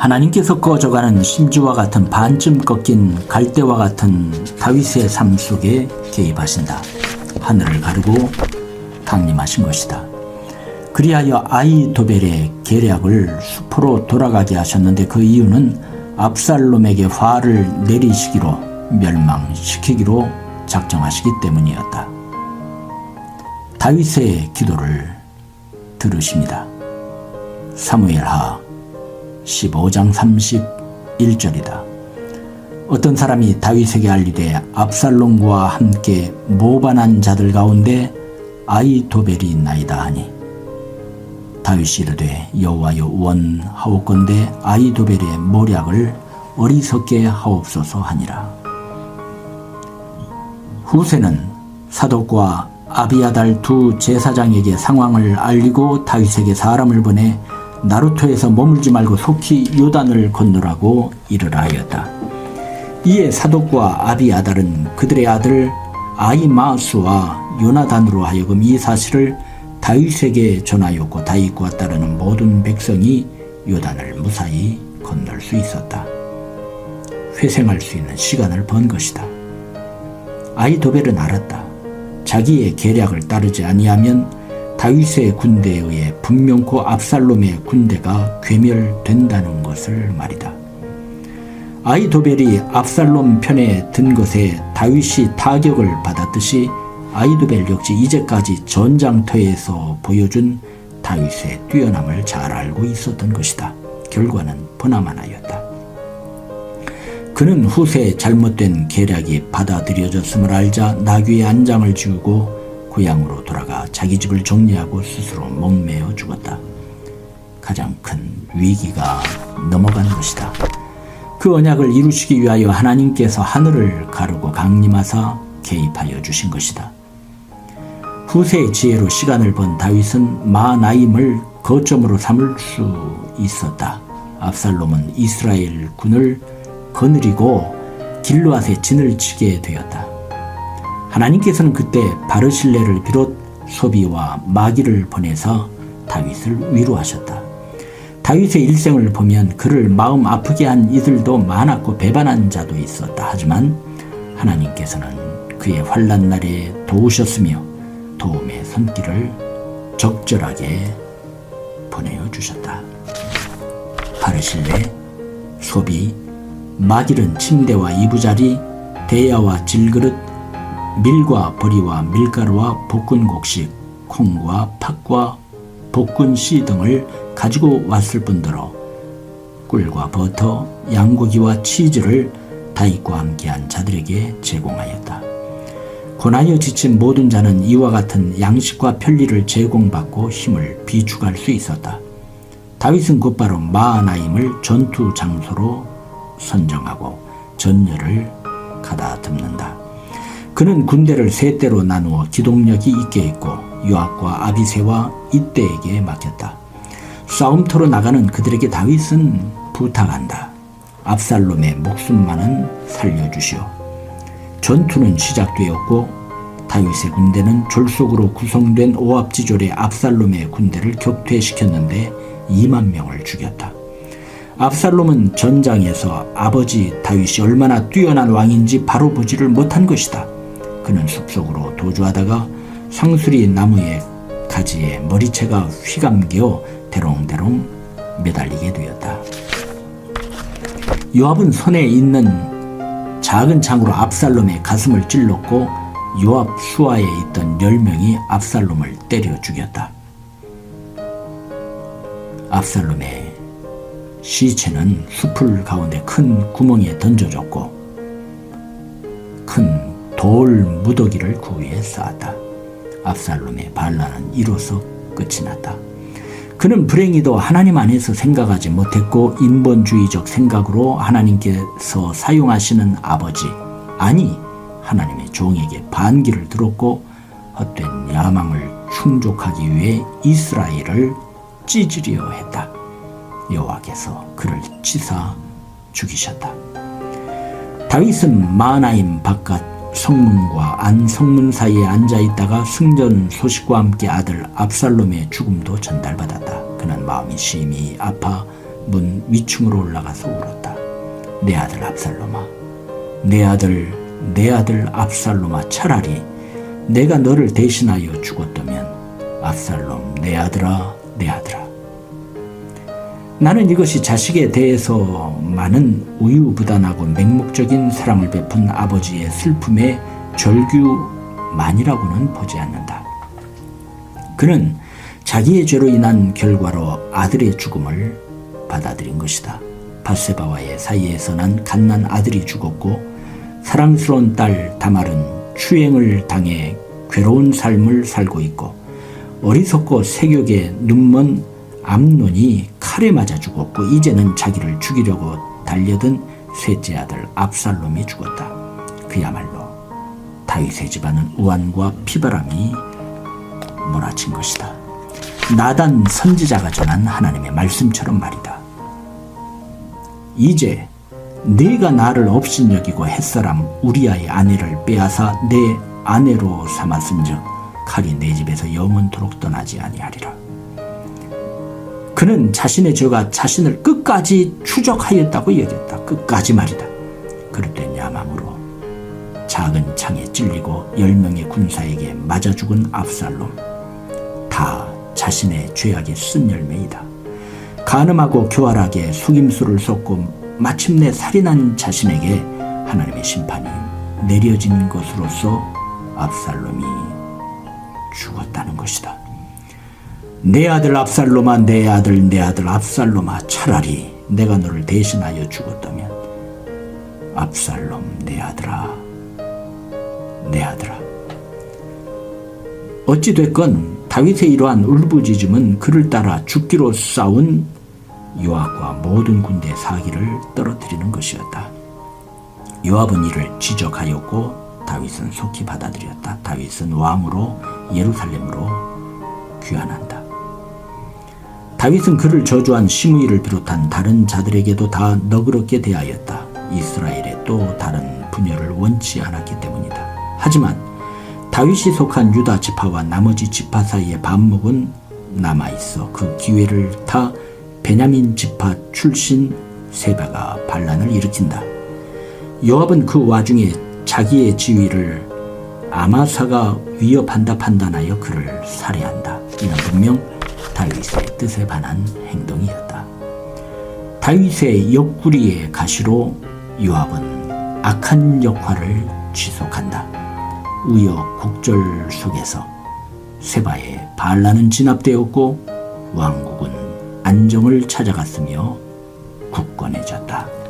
하나님께서 꺼져가는 심지와 같은 반쯤 꺾인 갈대와 같은 다윗의 삶 속에 개입하신다. 하늘을 가르고 강림하신 것이다. 그리하여 아히도벨의 계략을 수포로 돌아가게 하셨는데 그 이유는 압살롬에게 화를 내리시기로 멸망시키기로 작정하시기 때문이었다. 다윗의 기도를 들으십니다. 사무엘하 15장 31절이다. 어떤 사람이 다윗에게 알리되 압살롬과 함께 모반한 자들 가운데 아히도벨이 있나이다 하니 다윗이 이르되 여호와여 원하옵건대 아히도벨의 모략을 어리석게 하옵소서 하니라. 후세는 사독과 아비아달 두 제사장에게 상황을 알리고 다윗에게 사람을 보내 나루토에서 머물지 말고 속히 요단을 건너라고 이르라 하였다. 이에 사독과 아비아달은 그들의 아들 아히마스와 요나단으로 하여금 이 사실을 다윗에게 전하였고 다윗과 따르는 모든 백성이 요단을 무사히 건널 수 있었다. 회생할 수 있는 시간을 번 것이다. 아히도벨은 알았다. 자기의 계략을 따르지 아니하면 다윗의 군대에 의해 분명코 압살롬의 군대가 괴멸된다는 것을 말이다. 아히도벨이 압살롬 편에 든 것에 다윗이 타격을 받았듯이 아히도벨 역시 이제까지 전장터에서 보여준 다윗의 뛰어남을 잘 알고 있었던 것이다. 결과는 보나마나였다. 그는 후세의 잘못된 계략이 받아들여졌음을 알자 나귀의 안장을 지우고 고향으로 돌아가 자기 집을 정리하고 스스로 목매어 죽었다. 가장 큰 위기가 넘어간 것이다. 그 언약을 이루시기 위하여 하나님께서 하늘을 가르고 강림하사 개입하여 주신 것이다. 후세의 지혜로 시간을 번 다윗은 마하나임을 거점으로 삼을 수 있었다. 압살롬은 이스라엘 군을 거느리고 길르앗에 진을 치게 되었다. 하나님께서는 그때 바르실레를 비롯 소비와 마기를 보내서 다윗을 위로하셨다. 다윗의 일생을 보면 그를 마음 아프게 한 이들도 많았고 배반한 자도 있었다. 하지만 하나님께서는 그의 환난 날에 도우셨으며 도움의 손길을 적절하게 보내어 주셨다. 바르실레, 소비, 마길은 침대와 이부자리, 대야와 질그릇, 밀과 보리와 밀가루와 볶은 곡식, 콩과 팥과 볶은 씨 등을 가지고 왔을 뿐더러 꿀과 버터, 양고기와 치즈를 다윗과 함께한 자들에게 제공하였다. 고난이어 지친 모든 자는 이와 같은 양식과 편리를 제공받고 힘을 비축할 수 있었다. 다윗은 곧바로 마하나임을 전투 장소로 선정하고 전열을 가다듬는다. 그는 군대를 세 대로 나누어 기동력이 있게 했고 요압과 아비새와 이때에게 맡겼다. 싸움터로 나가는 그들에게 다윗은 부탁한다. 압살롬의 목숨만은 살려주시오. 전투는 시작되었고 다윗의 군대는 졸속으로 구성된 오합지졸의 압살롬의 군대를 격퇴시켰는데 2만 명을 죽였다. 압살롬은 전장에서 아버지 다윗이 얼마나 뛰어난 왕인지 바로 보지를 못한 것이다. 그는 숲속으로 도주하다가 상수리 나무의 가지에 머리채가 휘감겨 대롱대롱 매달리게 되었다. 요압은 손에 있는 작은 창으로 압살롬의 가슴을 찔렀고 요압 수하에 있던 10명이 압살롬을 때려 죽였다. 압살롬의 시체는 숲을 가운데 큰 구멍에 던져졌고 큰 돌 무더기를 그 위에 쌓았다. 압살롬의 반란은 이로써 끝이 났다. 그는 불행히도 하나님 안에서 생각하지 못했고 인본주의적 생각으로 하나님께서 사용하시는 아버지, 아니 하나님의 종에게 반기를 들었고 헛된 야망을 충족하기 위해 이스라엘을 찢으려 했다. 여호와께서 그를 치사 죽이셨다. 다윗은 마하나임 바깥 성문과 안 성문 사이에 앉아있다가 승전 소식과 함께 아들 압살롬의 죽음도 전달받았다. 그는 마음이 심히 아파 문 위층으로 올라가서 울었다. 내 아들 압살롬아, 내 아들 압살롬아, 차라리 내가 너를 대신하여 죽었다면. 압살롬, 내 아들아, 내 아들아. 나는 이것이 자식에 대해서 많은 우유부단하고 맹목적인 사랑을 베푼 아버지의 슬픔의 절규만이라고는 보지 않는다. 그는 자기의 죄로 인한 결과로 아들의 죽음을 받아들인 것이다. 밧세바와의 사이에서 난 갓난 아들이 죽었고 사랑스러운 딸 다말은 추행을 당해 괴로운 삶을 살고 있고 어리석고 세격에 눈먼 암논이 칼에 맞아 죽었고 이제는 자기를 죽이려고 달려든 셋째 아들 압살롬이 죽었다. 그야말로 다윗의 집안은 우환과 피바람이 몰아친 것이다. 나단 선지자가 전한 하나님의 말씀처럼 말이다. 이제 네가 나를 업신여기고 햇사람 우리아의 아내를 빼앗아 내 아내로 삼았은즉 칼이 내 집에서 영원토록 떠나지 아니하리라. 그는 자신의 죄가 자신을 끝까지 추적하였다고 여겼다. 끝까지 말이다. 그럴 땐 야망으로 작은 창에 찔리고 10명의 군사에게 맞아 죽은 압살롬, 다 자신의 죄악의 쓴 열매이다. 간음하고 교활하게 속임수를 쏟고 마침내 살인한 자신에게 하나님의 심판이 내려진 것으로서 압살롬이 죽었다는 것이다. 내 아들 압살롬아, 내 아들 압살롬아, 차라리 내가 너를 대신하여 죽었다면. 압살롬, 내 아들아, 내 아들아. 어찌됐건 다윗의 이러한 울부짖음은 그를 따라 죽기로 싸운 요압과 모든 군대 사기를 떨어뜨리는 것이었다. 요압은 이를 지적하였고 다윗은 속히 받아들였다. 다윗은 왕으로 예루살렘으로 귀환한다. 다윗은 그를 저주한 시므이를 비롯한 다른 자들에게도 다 너그럽게 대하였다. 이스라엘의 또 다른 분열을 원치 않았기 때문이다. 하지만 다윗이 속한 유다 지파와 나머지 지파 사이의 반목은 남아있어 그 기회를 타 베냐민 지파 출신 세바가 반란을 일으킨다. 요압은 그 와중에 자기의 지위를 아마사가 위협한다 판단하여 그를 살해한다. 이는 분명 다윗의 뜻에 반한 행동이었다. 다윗의 옆구리의 가시로 요압은 악한 역할을 지속한다. 우여곡절 속에서 세바의 반란은 진압되었고 왕국은 안정을 찾아갔으며 굳건해졌다.